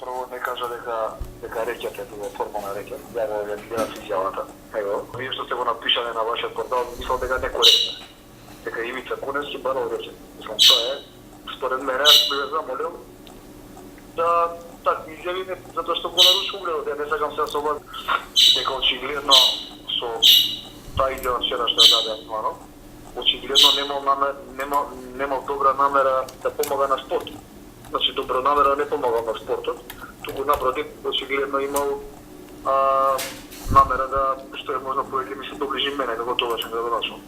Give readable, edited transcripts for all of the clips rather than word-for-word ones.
Прво не кажа дека речете тоа формална реќа. Ја го гледав изјавата. Него, вие што сте го напишале на вашиот портал, мислам дека не коректно. Дека Ивица Куневски барал рече. Мислам, тоа е, според мене, би ве замолил да такви изјави не, затоа што го наруши угледот. Ја не сакам се особа дека очигледно со таа идеја вчерашна даде Антманов, очигледно немал добра намера да помага на спортот. Значи, добра намера не помага на спортот, туку напротив, очигледно имал намера да, што е можно повеќе ми се доближи мене како тогашен градоначалник.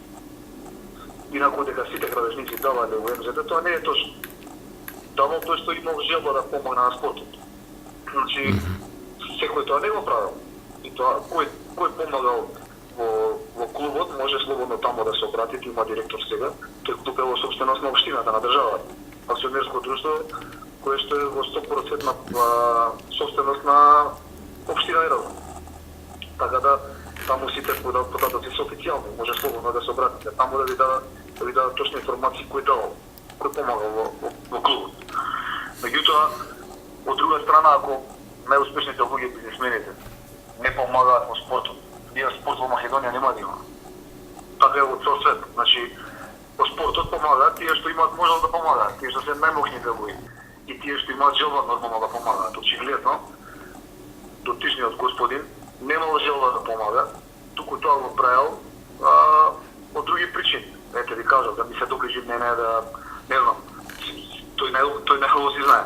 Инаку дека сите градежници давале у МЗД, тоа не е точно. Давал тој што имал желба да помогне на спортот. Значи, секој тоа не го правил. И тоа, кој помагал во клубот, може слободно тамо да се обрати, има директор сега, тој клуб е во собственост на општината, на државата. Акционерско друштво, кое што е во 100% собственост на општина Иран. Така да, таму сите податоци се официјални, може слободно да се обратите. Таму да ви дадат точни информации кој давал, кој помагал во клубот. Меѓутоа, од друга страна, ако најуспешните луѓе бизнисмените не помагаат во спортот, ние спорт во Македонија нема да има. Така е во цел свет. Значи, во спортот помагаат тие што имаат можност да помагаат, тие што се најмокните луѓе и тие што имаат желба нормално да помагаат. Очигледно, дотичниот господин немал желба да помага, туку тоа го правил од други причини. Ете ви кажав, да ми се доближи мене да, не знам, тој најхубаво си знае.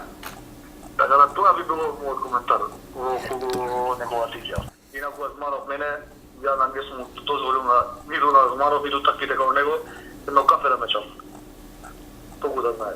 Така да тоа би било мојот коментар во околу неговата изјава. Инаку Азманов мене, ја не сум дозволил на ниту на Азманов, ниту таквите како него, едно кафе да ме чафа. Толку да знае.